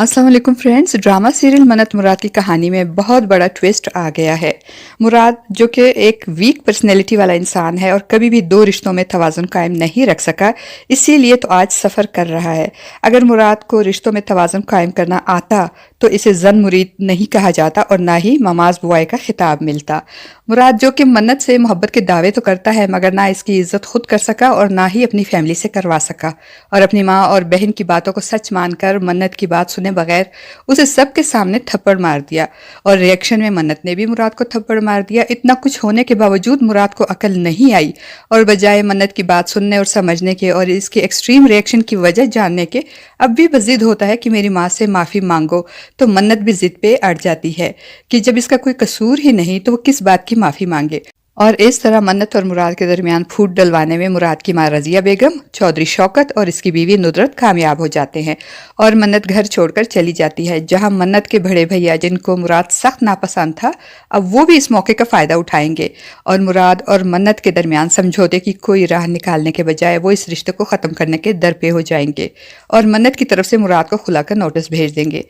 अस्सलाम वालेकुम friends. Drama serial मन्नत मुराद की कहानी में बहुत बड़ा ट्विस्ट आ गया है। मुराद जो कि एक वीक पर्सनैलिटी वाला इंसान है और कभी भी दो रिश्तों में तवाज़ुन कायम नहीं रख सका, इसीलिए तो आज सफ़र कर रहा है। अगर मुराद को रिश्तों में तवाज़ुन कायम करना आता तो इसे जन मुरीद नहीं कहा जाता और ना ही ममाज बुआई का खिताब मिलता। मुराद जो कि मन्नत से मोहब्बत के दावे तो करता है मगर ना इसकी इज्जत खुद कर सका और ना ही अपनी फैमिली से करवा सका, और अपनी माँ और बहन की बातों को सच मानकर मन्नत की बात सुने बगैर उसे सबके सामने थप्पड़ मार दिया। और रिएक्शन में मन्नत ने भी मुराद को थप्पड़ मार दिया। इतना कुछ होने के बावजूद मुराद को अकल नहीं आई और बजाय मन्नत की बात सुनने और समझने के और इसके एक्सट्रीम रिएक्शन की वजह जानने के अब भी जिद होता है कि मेरी माँ से माफ़ी मांगो, तो मन्नत भी जिद पे अड़ जाती है कि जब इसका कोई कसूर ही नहीं तो वो किस बात की माफ़ी मांगे। और इस तरह मन्नत और मुराद के दरमियान फूट डलवाने में मुराद की माँ रजिया बेगम, चौधरी शौकत और इसकी बीवी नुदरत कामयाब हो जाते हैं और मन्नत घर छोड़कर चली जाती है। जहां मन्नत के बड़े भैया जिनको मुराद सख्त नापसंद था, अब वो भी इस मौके का फ़ायदा उठाएंगे और मुराद और मन्नत के दरमियान समझौते की कोई राह निकालने के बजाय वो इस रिश्ते को ख़त्म करने के दर पे हो जाएंगे और मन्नत की तरफ से मुराद को खुला कर नोटिस भेज देंगे।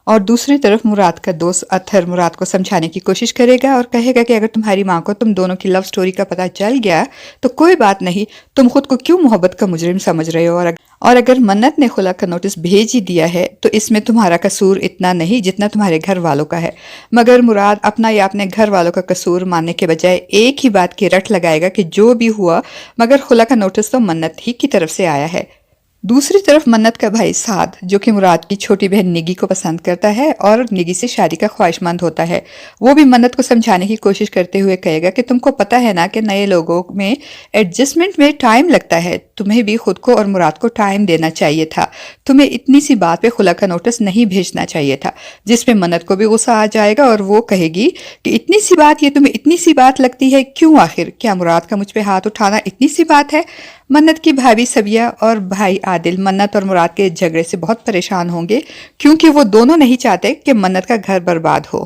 और दूसरी तरफ मुराद का दोस्त अतहर मुराद को समझाने की कोशिश करेगा और कहेगा कि अगर तुम्हारी माँ को तुम दोनों की लव स्टोरी का पता चल गया तो कोई बात नहीं, तुम खुद को क्यों मोहब्बत का मुजरिम समझ रहे हो, और अगर मन्नत ने खुला का नोटिस भेज ही दिया है तो इसमें तुम्हारा कसूर इतना नहीं जितना तुम्हारे घर वालों का है। मगर मुराद अपना या अपने घर वालों का कसूर मानने के बजाय एक ही बात की रट लगाएगा कि जो भी हुआ मगर खुला का नोटिस तो मन्नत ही की तरफ से आया है। दूसरी तरफ मन्नत का भाई साद जो कि मुराद की छोटी बहन निगी को पसंद करता है और निगी से शादी का ख्वाहिशमंद होता है, वो भी मन्नत को समझाने की कोशिश करते हुए कहेगा कि तुमको पता है ना कि नए लोगों में एडजस्टमेंट में टाइम लगता है, तुम्हें भी खुद को और मुराद को टाइम देना चाहिए था, तुम्हें इतनी सी बात पे खुला का नोटिस नहीं भेजना चाहिए था। जिसमें मन्नत को भी गुस्सा आ जाएगा और वो कहेगी कि इतनी सी बात, ये तुम्हें इतनी सी बात लगती है क्यों, आखिर क्या मुराद का मुझ पे हाथ उठाना इतनी सी बात है। मन्नत की भाभी सबिया और भाई आदिल मन्नत और मुराद के झगड़े से बहुत परेशान होंगे क्योंकि वो दोनों नहीं चाहते कि मन्नत का घर बर्बाद हो।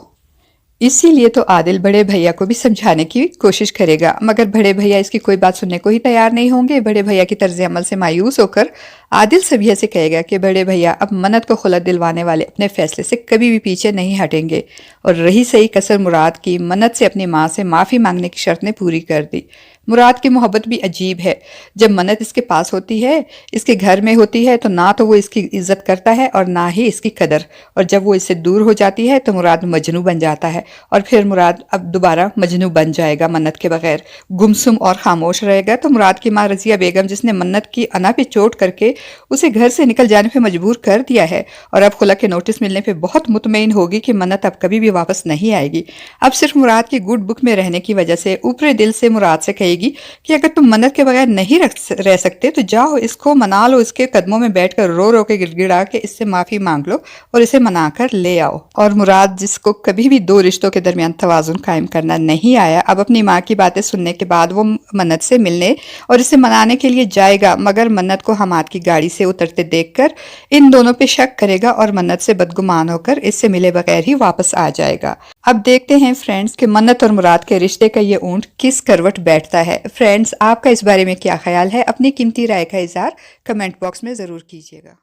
इसीलिए तो आदिल बड़े भैया को भी समझाने की कोशिश करेगा मगर बड़े भैया इसकी कोई बात सुनने को ही तैयार नहीं होंगे। बड़े भैया की तर्ज अमल से मायूस होकर आदिल सबिया से कहेगा कि बड़े भैया अब मन्नत को खुलत दिलवाने वाले अपने फैसले से कभी भी पीछे नहीं हटेंगे। और रही सही कसर मुराद की, मन्नत से अपनी माँ से माफ़ी मांगने की शर्त ने पूरी कर दी। मुराद की मोहब्बत भी अजीब है। जब मन्नत इसके पास होती है, इसके घर में होती है, तो ना तो वो इसकी इज्जत करता है और ना ही इसकी कदर, और जब वो इससे दूर हो जाती है तो मुराद मजनू बन जाता है और फिर मुराद अब दोबारा मजनू बन जाएगा। मन्नत के बगैर गुमसुम और खामोश रहेगा। तो मुराद की माँ रजिया बेगम जिसने मन्नत की अना पे चोट करके उसे घर से निकल जाने पे मजबूर कर दिया है और अब खुला के नोटिस मिलने पे बहुत मुतमईन होगी कि मन्नत अब कभी भी वापस नहीं आएगी। अब सिर्फ मुराद की गुड बुक में रहने की वजह से ऊपरी दिल से मुराद से कहेगी कि अगर तुम मन्नत के बगैर नहीं रह सकते तो जाओ इसको मना लो, इसके कदमों में बैठकर रो रो के गिड़गिड़ा के इससे माफी मांग लो और इसे मनाकर ले आओ। और मुराद जिसको कभी भी दो रिश्तों के दरमियान तवाजुन कायम करना नहीं आया, अब अपनी माँ की बातें सुनने के बाद वो मन्नत से मिलने और इसे मनाने के लिए जाएगा मगर मन्नत को हमाद की गाड़ी से उतरते देखकर इन दोनों पे शक करेगा और मन्नत से बदगुमान होकर इससे मिले बगैर ही वापस आ जाएगा। अब देखते हैं फ्रेंड्स कि मन्नत और मुराद के रिश्ते का ये ऊंट किस करवट बैठता है। फ्रेंड्स, आपका इस बारे में क्या ख्याल है? अपनी कीमती राय का इज़हार कमेंट बॉक्स में ज़रूर कीजिएगा।